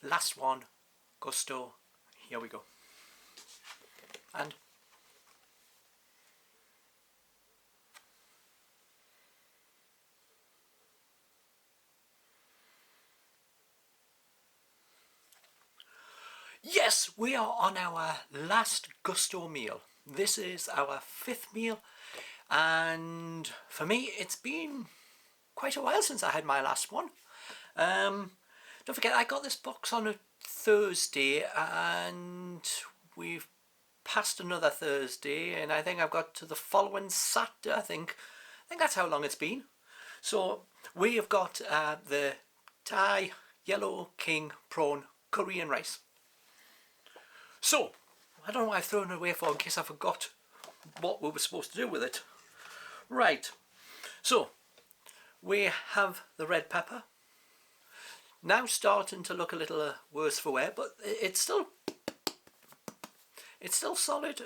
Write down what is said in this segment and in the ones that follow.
last one, Gousto. Here we go. And yes, we are on our last Gousto meal. This is our 5th meal, and for me it's been quite a while since I had my last one. Don't forget, I got this box on a Thursday, and we've passed another Thursday, and I think I've got to the following Saturday. I think that's how long it's been. So we have got the Thai Yellow King prawn curry and rice. So I don't know why I've thrown it away for, in case I forgot what we were supposed to do with it. Right, so we have the red pepper. Now starting to look a little worse for wear, but it's still solid.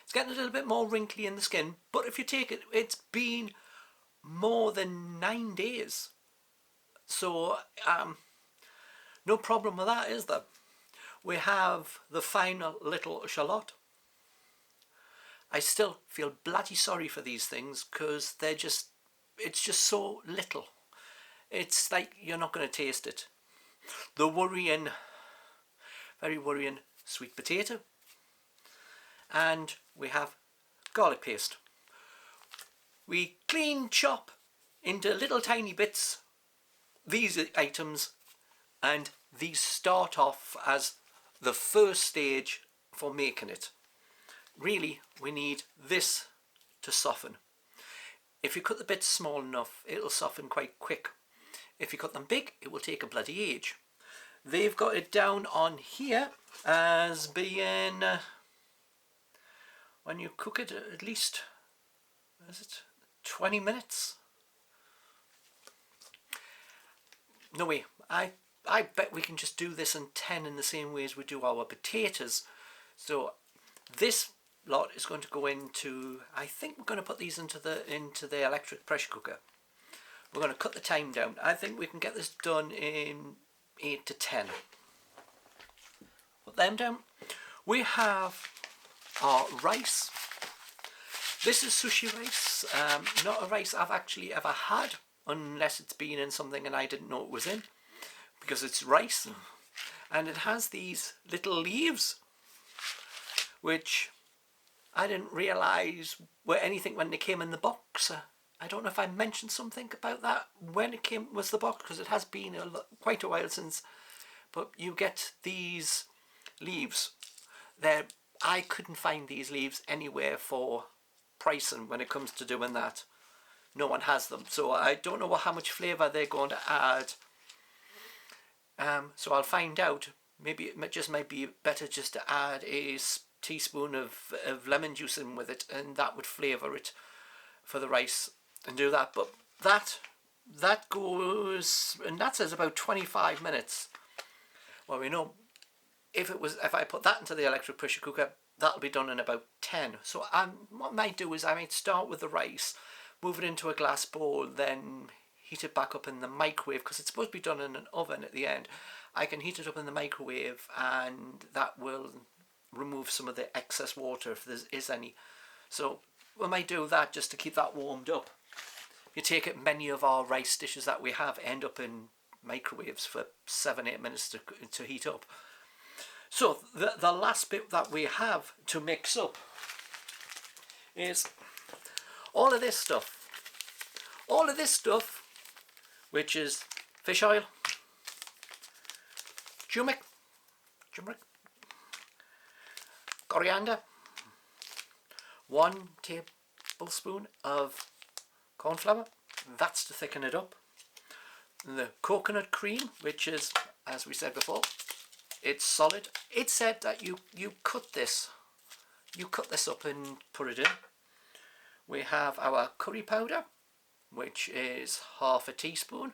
It's getting a little bit more wrinkly in the skin, but if you take it, it's been more than 9 days. So no problem with that, is there? We have the final little shallot. I still feel bloody sorry for these things because it's just so little. It's like you're not going to taste it. The very worrying sweet potato. And we have garlic paste. We clean chop into little tiny bits these items, and these start off as the first stage for making it. Really, we need this to soften. If you cut the bits small enough, it'll soften quite quick. If you cut them big, it will take a bloody age. They've got it down on here as being, when you cook it, at least, is it 20 minutes? No way, I bet we can just do this in 10 in the same way as we do our potatoes. So this lot is going to go into, I think we're going to put these into the electric pressure cooker. We're going to cut the time down. I think we can get this done in 8 to 10. Put them down. We have our rice. This is sushi rice, not a rice I've actually ever had, unless it's been in something and I didn't know it was in, because it's rice. And it has these little leaves, which I didn't realise were anything when they came in the box. I don't know if I mentioned something about that when it was the box, because it has been quite a while since. But you get these leaves. I couldn't find these leaves anywhere for pricing when it comes to doing that. No one has them, so I don't know how much flavour they're going to add. So I'll find out. Maybe it just might be better just to add a teaspoon of lemon juice in with it, and that would flavour it for the rice, and do that. But that goes, and that says about 25 minutes. Well, we know if I put that into the electric pressure cooker, that'll be done in about 10. So what I might do is I might start with the rice, move it into a glass bowl, then heat it back up in the microwave, because it's supposed to be done in an oven at the end. I can heat it up in the microwave, and that will remove some of the excess water if there is any. So we might do that just to keep that warmed up. You take it, many of our rice dishes that we have end up in microwaves for 7-8 minutes to heat up. So the last bit that we have to mix up is all of this stuff. All of this stuff, which is fish oil, turmeric, coriander, 1 tablespoon of corn flour, that's to thicken it up. The coconut cream, which is, as we said before, it's solid. It said that you cut this up and put it in. We have our curry powder, which is half a teaspoon.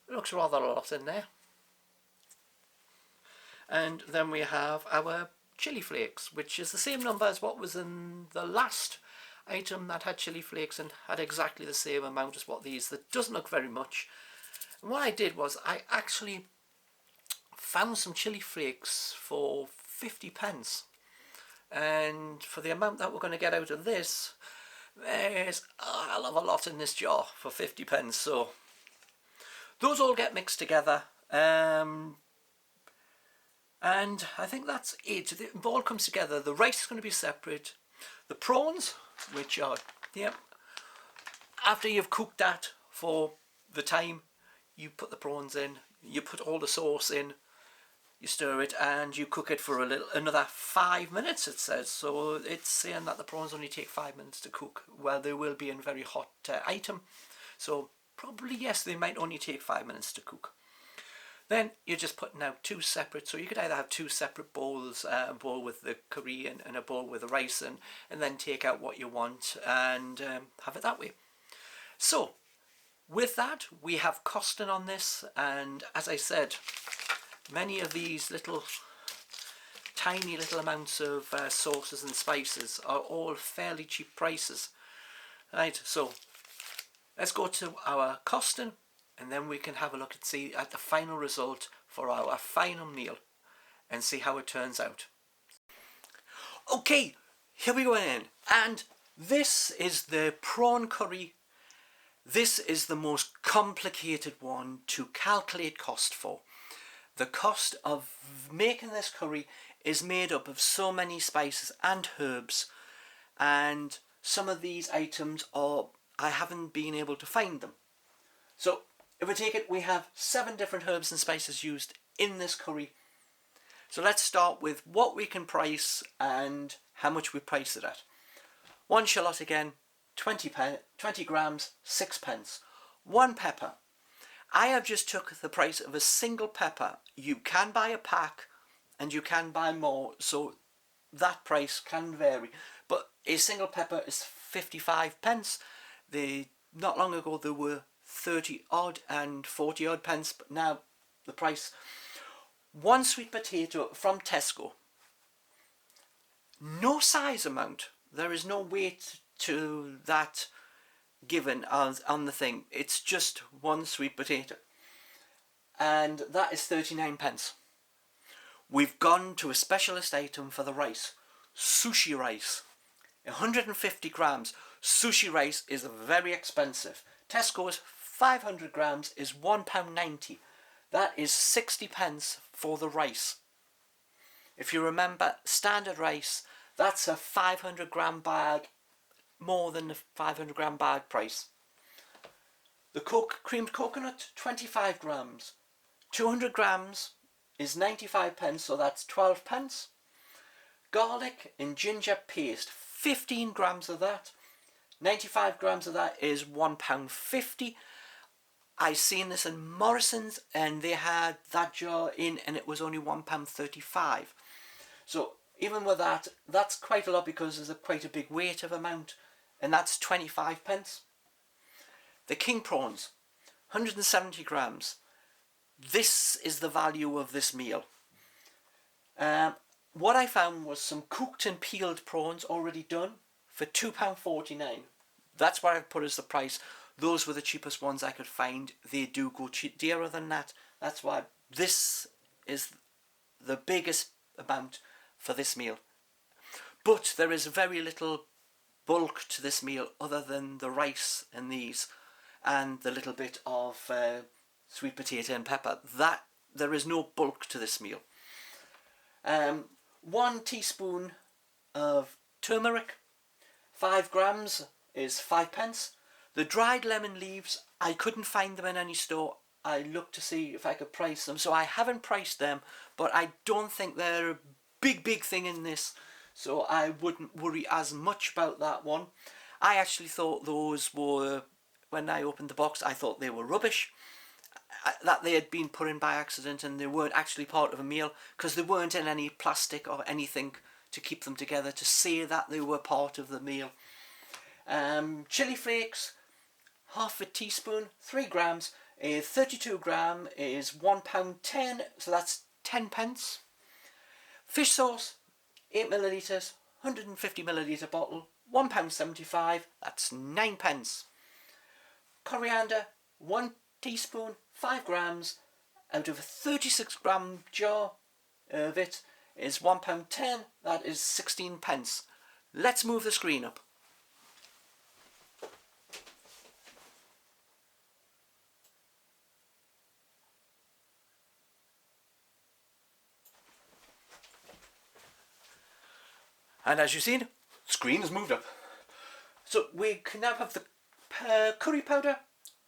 It looks rather a lot in there. And then we have our chili flakes, which is the same number as what was in the last item that had chili flakes and had exactly the same amount as what these. That doesn't look very much. And what I did was I actually found some chili flakes for 50p, and for the amount that we're going to get out of this, there's a hell of a lot in this jar for 50p. So those all get mixed together, and I think that's it. It all comes together. The rice is going to be separate. The prawns, which are, yeah, after you've cooked that for the time, you put the prawns in, you put all the sauce in, you stir it, and you cook it for another 5 minutes, it says. So it's saying that the prawns only take 5 minutes to cook. Well, they will be in very hot item, so probably yes, they might only take 5 minutes to cook. Then you're just putting out two separate, so you could either have two separate bowls, a bowl with the curry and a bowl with the rice, and then take out what you want and have it that way. So with that, we have costing on this, and as I said, many of these tiny little amounts of sauces and spices are all fairly cheap prices. Right, so let's go to our costing, and then we can have a look and see at the final result for our final meal and see how it turns out. Okay, here we go in, and this is the prawn curry. This is the most complicated one to calculate cost for. The cost of making this curry is made up of so many spices and herbs, and some of these items I haven't been able to find them. So if we take it, we have 7 different herbs and spices used in this curry. So let's start with what we can price and how much we price it at. One shallot again, 20 grams, 6p. One pepper. I have just took the price of a single pepper. You can buy a pack and you can buy more, so that price can vary. But a single pepper is 55p. Not long ago there were 30 odd and 40 odd pence, but now the price. One sweet potato from Tesco. No size amount. There is no weight to that given on the thing. It's just one sweet potato, and that is 39p. We've gone to a specialist item for the rice. Sushi rice, 150 grams. Sushi rice is very expensive. Tesco's 500 grams is £1.90. That is 60p for the rice. If you remember, standard rice, that's a 500 gram bag, more than the 500 gram bag price. The creamed coconut, 25 grams. 200 grams is 95p, so that's 12p. Garlic and ginger paste, 15 grams of that. 95 grams of that is £1.50. I seen this in Morrison's and they had that jar in and it was only £1.35. So even with that, that's quite a lot because there's quite a big weight of amount, and that's 25p. The king prawns, 170 grams. This is the value of this meal. What I found was some cooked and peeled prawns already done for £2.49. That's what I've put as the price. Those were the cheapest ones I could find. They do go dearer than that. That's why this is the biggest amount for this meal. But there is very little bulk to this meal other than the rice and these and the little bit of sweet potato and pepper. That there is no bulk to this meal. 1 teaspoon of turmeric, 5 grams is 5p. The dried lemon leaves, I couldn't find them in any store. I looked to see if I could price them, so I haven't priced them, but I don't think they're a big thing in this, so I wouldn't worry as much about that one. I actually thought those were, when I opened the box, I thought they were rubbish, that they had been put in by accident and they weren't actually part of a meal, because they weren't in any plastic or anything to keep them together to say that they were part of the meal. Chili flakes, half a teaspoon, 3 grams. A 32 gram is £1.10, so that's 10p. Fish sauce, 8 millilitres, 150 millilitre bottle, £1.75, that's 9p. Coriander, 1 teaspoon, 5 grams, out of a 36-gram jar of it is £1.10. That is 16 pence. Let's move the screen up. And as you've seen, screen has moved up. So we can now have the curry powder,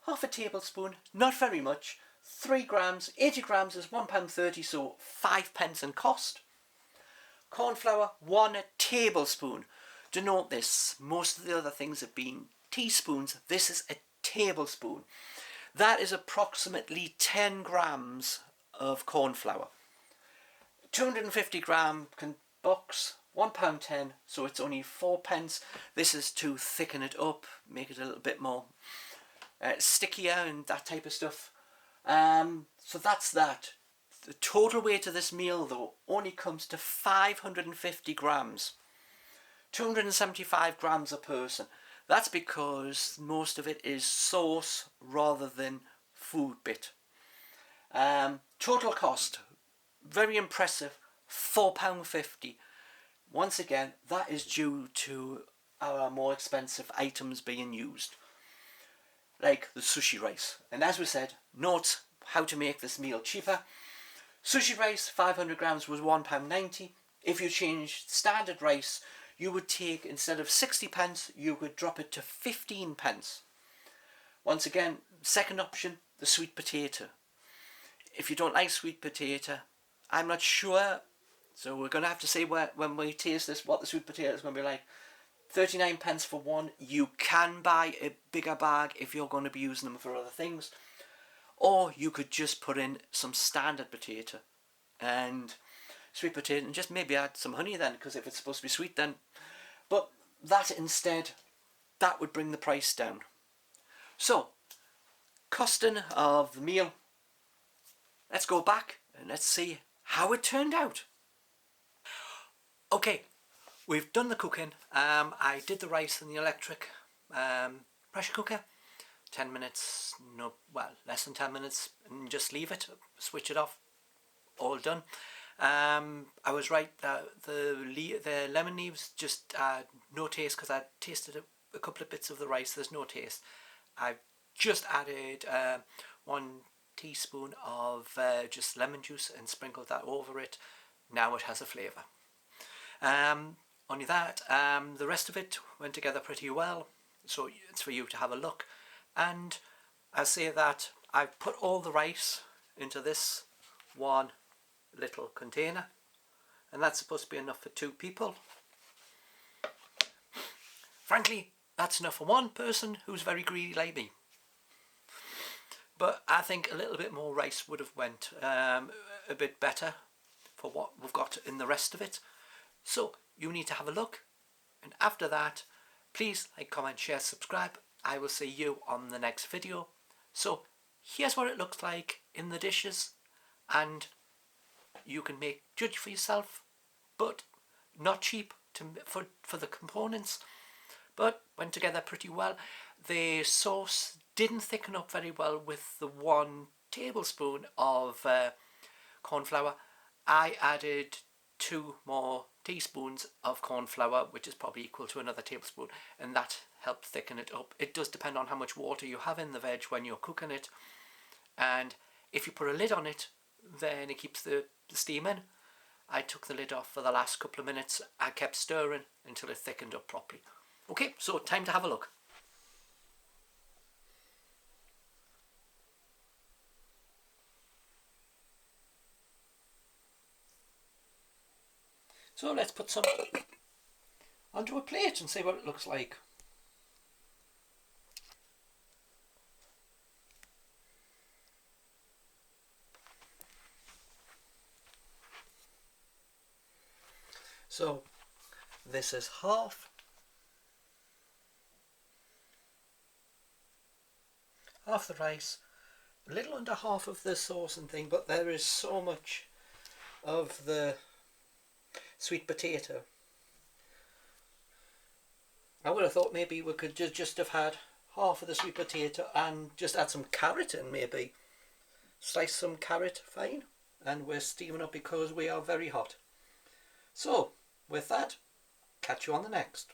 half a tablespoon, not very much, 3 grams, 80 grams is £1.30, so 5 pence in cost. Corn flour, 1 tablespoon. To note this, most of the other things have been teaspoons, this is a tablespoon. That is approximately 10 grams of corn flour. 250 gram box, £1.10, so it's only 4 pence. This is to thicken it up, make it a little bit more stickier and that type of stuff. So that's that. The total weight of this meal though only comes to 550 grams. 275 grams a person. That's because most of it is sauce rather than food bit. Total cost, very impressive, £4.50. Once again, that is due to our more expensive items being used, like the sushi rice. And as we said, note how to make this meal cheaper. Sushi rice, 500 grams was £1.90. If you change standard rice, you would take, instead of 60 pence, you would drop it to 15 pence. Once again, second option, the sweet potato. If you don't like sweet potato, I'm not sure, so we're going to have to see when we taste this what the sweet potato is going to be like. 39 pence for one. You can buy a bigger bag if you're going to be using them for other things, or you could just put in some standard potato and sweet potato and just maybe add some honey then, because if it's supposed to be sweet then. But that instead, that would bring the price down. So, costing of the meal. Let's go back and let's see how it turned out. Okay, we've done the cooking. I did the rice in the electric pressure cooker. 10 minutes, no, well, less than 10 minutes, and just leave it, switch it off, all done. I was right, the lemon leaves just no taste, because I tasted a couple of bits of the rice, there's no taste. I've just added 1 teaspoon of just lemon juice and sprinkled that over it. Now it has a flavour. Only that, the rest of it went together pretty well, so it's for you to have a look. And I say that I've put all the rice into this one little container, and that's supposed to be enough for 2 people. Frankly, that's enough for one person who's very greedy like me. But I think a little bit more rice would have went a bit better for what we've got in the rest of it. So you need to have a look, and after that, please like, comment, share, subscribe. I will see you on the next video. So here's what it looks like in the dishes, and you can judge for yourself, but not cheap for the components, but went together pretty well. The sauce didn't thicken up very well with the 1 tablespoon of corn flour. I added 2 more teaspoons of corn flour, which is probably equal to another tablespoon, and that helped thicken it up. It does depend on how much water you have in the veg when you're cooking it, and if you put a lid on it, then it keeps the steam in. I took the lid off for the last couple of minutes. I kept stirring until it thickened up properly. Okay, so time to have a look. So let's put some onto a plate and see what it looks like. So this is half the rice, a little under half of the sauce and thing, but there is so much of the sweet potato. I would have thought maybe we could just have had half of the sweet potato and just add some carrot in maybe. slice some carrot fine, and we're steaming up because we are very hot. So with that, catch you on the next.